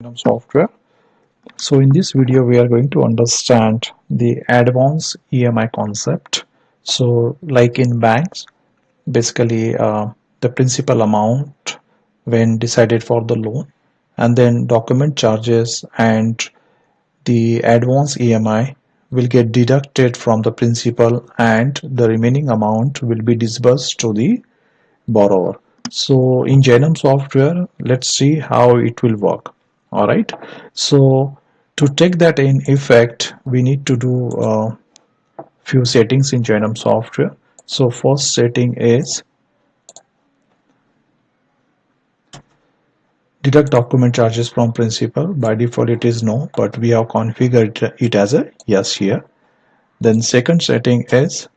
Jainam Software. So in this video we are going to understand the advance EMI concept. So like in banks, basically the principal amount when decided for the loan, and then document charges and the advance EMI will get deducted from the principal, and the remaining amount will be disbursed to the borrower. So in Jainam Software, let's see how it will work. All right. So to take that in effect, we need to do a few settings in Jainam Software. So first setting is deduct document charges from principal. By default it is no, but we have configured it as a yes here. Then second setting is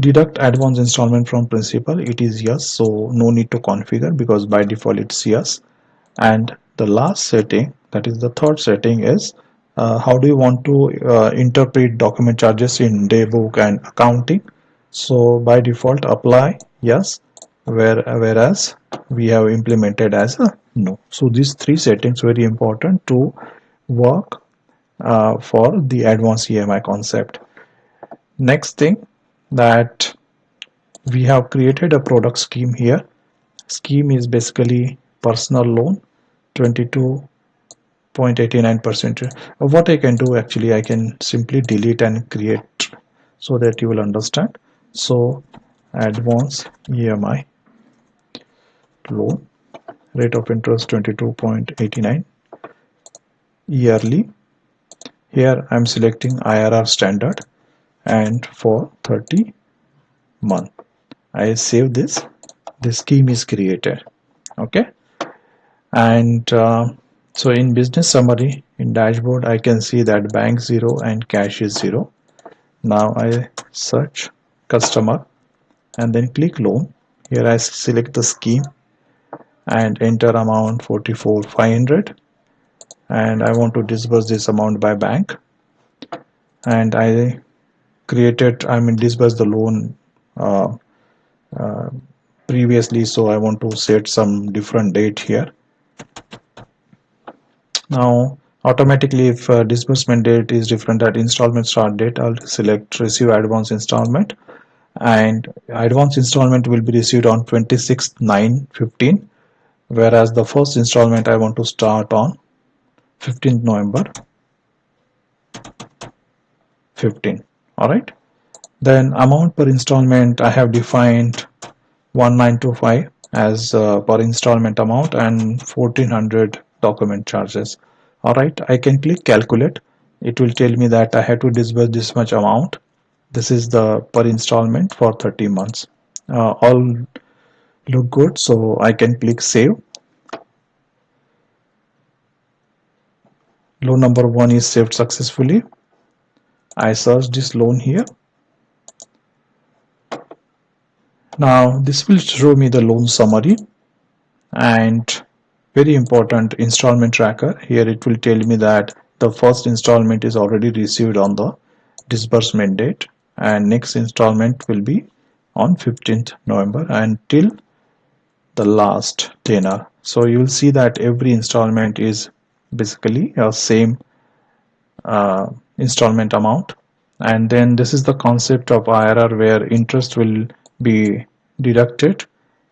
deduct advance installment from principal. It is yes, so no need to configure because by default it's yes. And the last setting, that is the third setting, is how do you want to interpret document charges in Daybook and accounting. So by default apply yes, whereas we have implemented as a no. So these three settings very important to work for the advanced EMI concept. Next thing, that we have created a product scheme here. Scheme is basically personal loan 22.89%. What I can do, actually I can simply delete and create so that you will understand. So advance EMI loan, rate of interest 22.89, yearly. Here I'm selecting IRR standard and for 30 month. I save this. The scheme is created. Okay. And so in business summary in dashboard, I can see that bank 0 and cash is 0. Now I search customer and then click loan. Here I select the scheme and enter amount 44,500, and I want to disburse this amount by bank, and I disburse the loan uh, uh, previously, so I want to set some different date here. Now automatically, if disbursement date is different at installment start date, I'll select receive advance installment, and advance installment will be received on 26/9/15, whereas the first installment I want to start on 15th November 15. All right. Then amount per installment, I have defined 1925 as per installment amount and 1400 document charges. All right, I can click calculate. It will tell me that I have to disburse this much amount. This is the per installment for 30 months. All look good, so I can click save. Loan number 1 is saved successfully. I search this loan here. Now this will show me the loan summary and very important installment tracker. Here it will tell me that the first installment is already received on the disbursement date, and next installment will be on 15th November until the last tenor. So you will see that every installment is basically a same installment amount. And then this is the concept of IRR, where interest will be deducted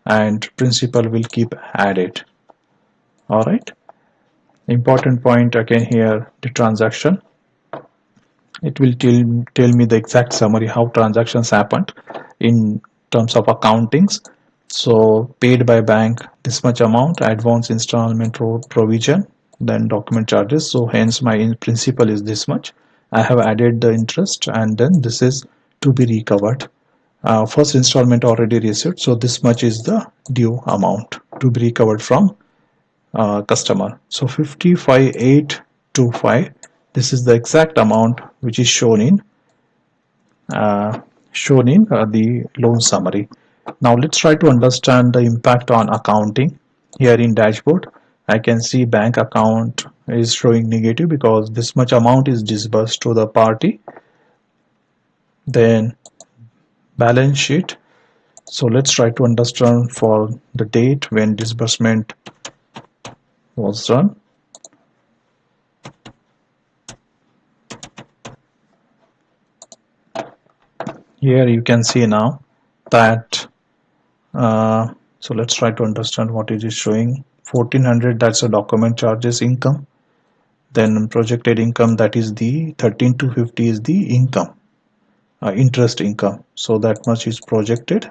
and principal will keep added. All right. Important point again here, the transaction. It will tell me the exact summary how transactions happened in terms of accountings. So paid by bank this much amount, advance installment provision, then document charges. So hence my principal is this much. I have added the interest, and then this is to be recovered. First installment already received, so this much is the due amount to be recovered from customer. So 55,825, this is the exact amount which is shown in the loan summary. Now let's try to understand the impact on accounting. Here in dashboard, I can see bank account is showing negative because this much amount is disbursed to the party. Then balance sheet. So let's try to understand for the date when disbursement was done. Here you can see now that so let's try to understand what it is showing. 1400, that's a document charges income. Then projected income, that is the 13250 is the income, interest income. So that much is projected.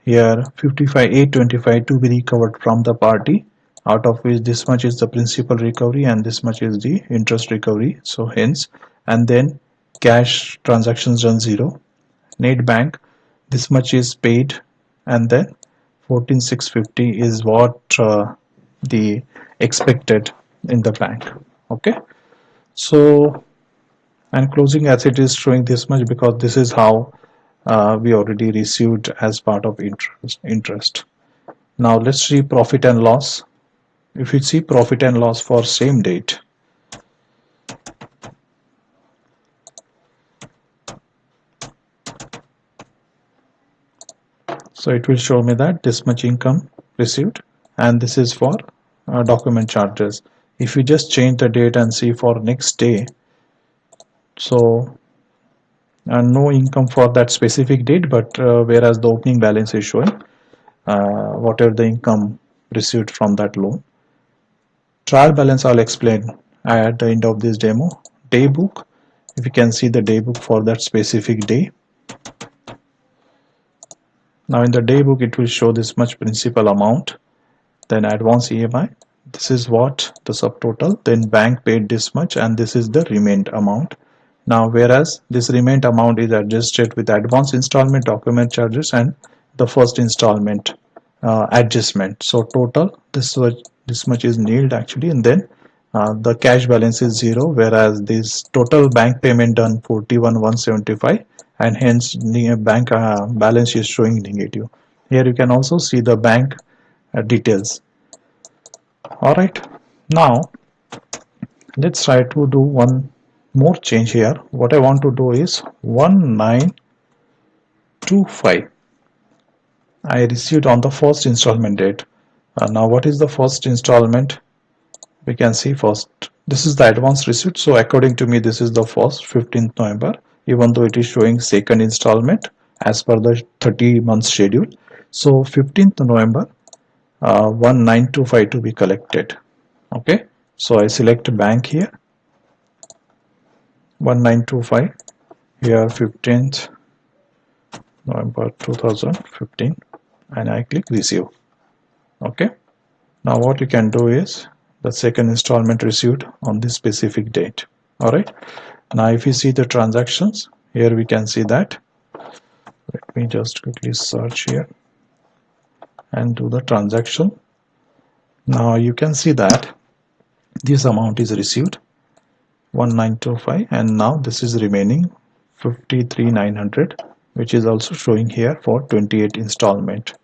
Here 55,825 to be recovered from the party, out of which this much is the principal recovery and this much is the interest recovery. So hence, and then cash transactions done 0. Net bank, this much is paid, and then 14,650 is what the expected in the bank. Okay, so and closing asset is showing this much because this is how we already received as part of interest. Now let's see profit and loss. If you see profit and loss for same date, so it will show me that this much income received, and this is for document charges. If you just change the date and see for next day, so no income for that specific date, but whereas the opening balance is showing whatever the income received from that loan. Trial balance I'll explain at the end of this demo. Daybook, if you can see the daybook for that specific day. Now in the daybook it will show this much principal amount, then advance EMI, this is what the subtotal, then bank paid this much, and this is the remained amount. Now whereas this remained amount is adjusted with advance installment, document charges, and the first installment adjustment. So total this much is nilled actually, and then the cash balance is 0, whereas this total bank payment done 41,175, and hence the bank balance is showing negative. Here you can also see the bank details. Alright, now let's try to do one more change here. What I want to do is 1925 I received on the first installment date. Now what is the first installment? We can see first, this is the advance receipt, so according to me this is the first 15th November, even though it is showing second installment as per the 30 month schedule. So 15th November 1925 to be collected. Okay, so I select bank here, 1925, here 15th November 2015, and I click receive. Okay, now what you can do is the second installment received on this specific date. Alright, now if you see the transactions, here we can see that. Let me just quickly search here and do the transaction. Now you can see that this amount is received 1925, and now this is remaining 53,900, which is also showing here for 28 installment.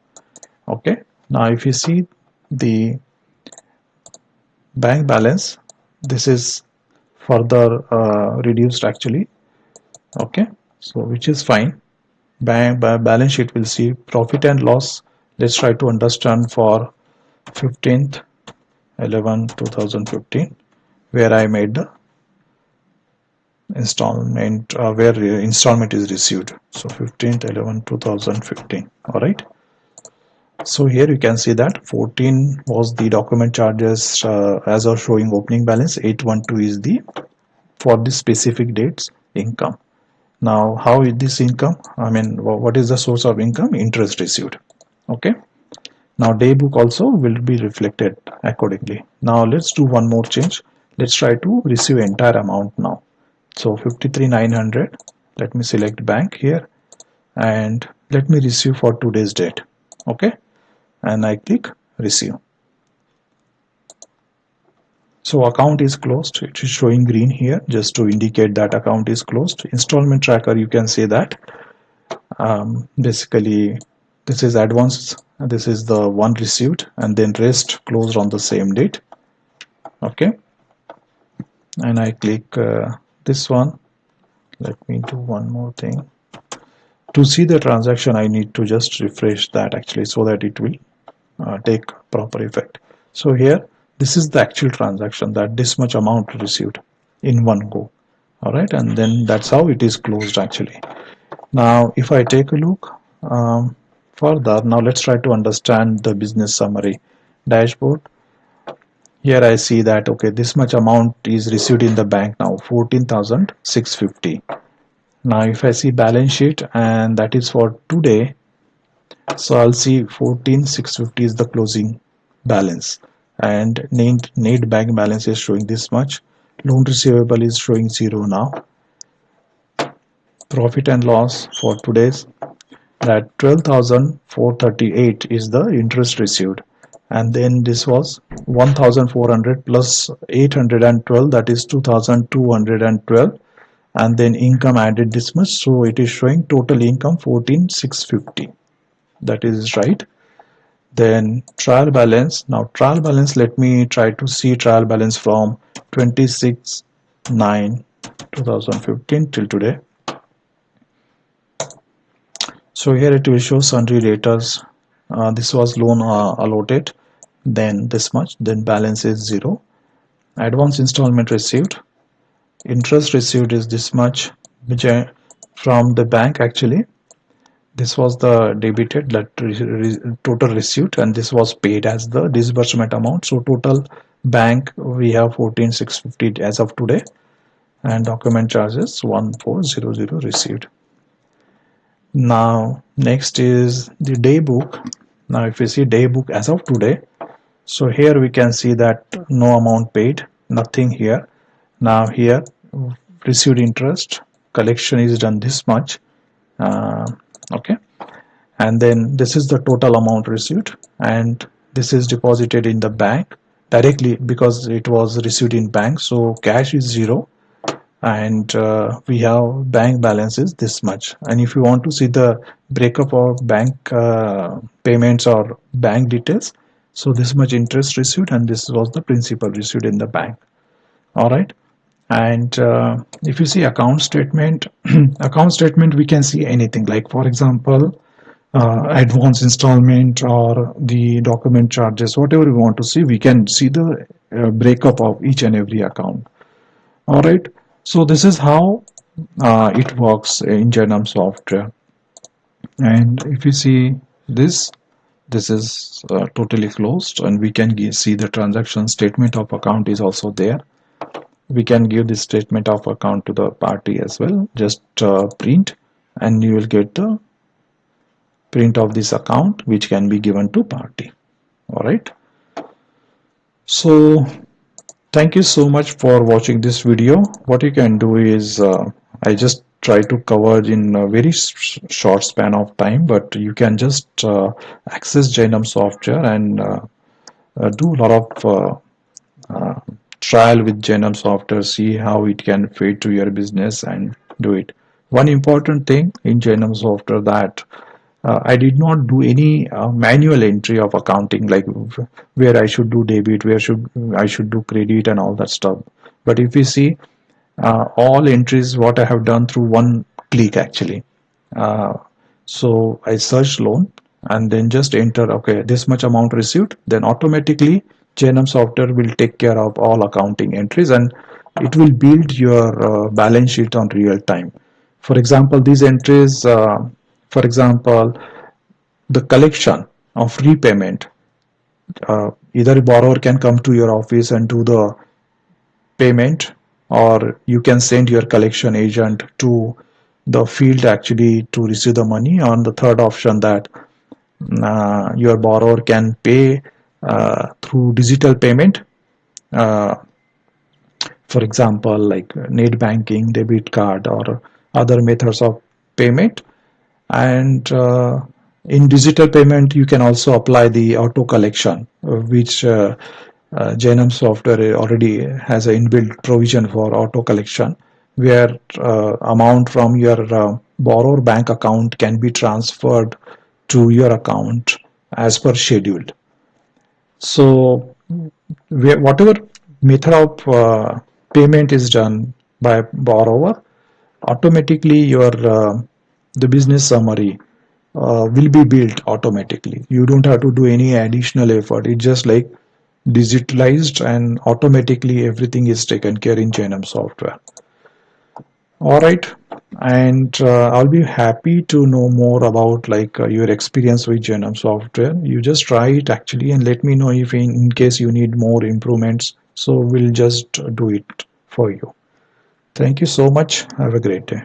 Okay, now if you see the bank balance, this is further reduced actually. Okay, so which is fine. Bank balance sheet will see profit and loss. Let's try to understand for 15th 11/2015, where I made the installment, where installment is received. So 15th 11/2015. All right. So here you can see that 14 was the document charges as of showing opening balance. 812 is the for the specific dates income. Now how is this income? I mean, what is the source of income? Interest received. Okay. Now daybook also will be reflected accordingly. Now let's do one more change. Let's try to receive entire amount now. So 53,900. Let me select bank here and let me receive for today's date. Okay, and I click receive. So account is closed. It is showing green here just to indicate that account is closed. Installment tracker, you can say that basically this is advance, this is the one received, and then rest closed on the same date. Okay, and I click this one. Let me do one more thing. To see the transaction, I need to just refresh that actually, so that it will take proper effect. So here This is the actual transaction, that this much amount received in one go. All right, and then that's how it is closed actually. Now if I take a look further, now let's try to understand the business summary dashboard. Here I see that okay, this much amount is received in the bank now, 14,650. Now if I see balance sheet, and that is for today, so I'll see 14,650 is the closing balance, and net bank balance is showing this much. Loan receivable is showing 0 now. Profit and loss for today's, that 12,438 is the interest received, and then this was 1,400 plus 812, that is 2,212, and then income added this much, so it is showing total income 14,650. That is right. Then trial balance. Now trial balance, let me try to see trial balance from 26/9/2015 till today. So here it will show sundry debtors. This was loan allotted, then this much, then balance is 0. Advance installment received, interest received is this much, which from the bank actually. This was the debited, that total receipt, and this was paid as the disbursement amount. So total bank we have 14,650 as of today, and document charges 1,400 received. Now next is the daybook. Now if you see daybook as of today, so here we can see that no amount paid, nothing here. Now here received interest, collection is done this much, okay, and then this is the total amount received, and this is deposited in the bank directly because it was received in bank, so cash is 0, and we have bank balance is this much. And if you want to see the breakup of bank payments or bank details, so this much interest received, and this was the principal received in the bank. All right, and if you see account statement, account statement, we can see anything, like for example advance installment or the document charges, whatever we want to see, we can see the breakup of each and every account. All right, so this is how it works in Jainam Software. And if you see this, this is totally closed, and we can see the transaction statement of account is also there. We can give this statement of account to the party as well. Just print, and you will get the print of this account, which can be given to party. All right, so thank you so much for watching this video. What you can do is I just try to cover in a very short span of time, but you can just access Jainam Software and do a lot of trial with Jainam Software, see how it can fit to your business and do it. One important thing in Jainam Software, that I did not do any manual entry of accounting, like where I should do debit, where I should do credit and all that stuff. But if you see all entries, what I have done through one click actually. So I search loan and then just enter, okay, this much amount received, then automatically Jainam Software will take care of all accounting entries, and it will build your balance sheet on real time. For example, these entries, for example, the collection of repayment, either a borrower can come to your office and do the payment, or you can send your collection agent to the field actually to receive the money. On the third option, that your borrower can pay through digital payment, for example like net banking, debit card, or other methods of payment. And in digital payment you can also apply the auto collection, which Jainam Software already has an inbuilt provision for auto collection, where amount from your borrower bank account can be transferred to your account as per scheduled. So whatever method of payment is done by borrower, automatically your the business summary will be built automatically. You don't have to do any additional effort. It's just like digitalized, and automatically everything is taken care in Jainam Software. All right, and I'll be happy to know more about your experience with Jainam Software. You just try it actually and let me know if in case you need more improvements. So we'll just do it for you. Thank you so much. Have a great day.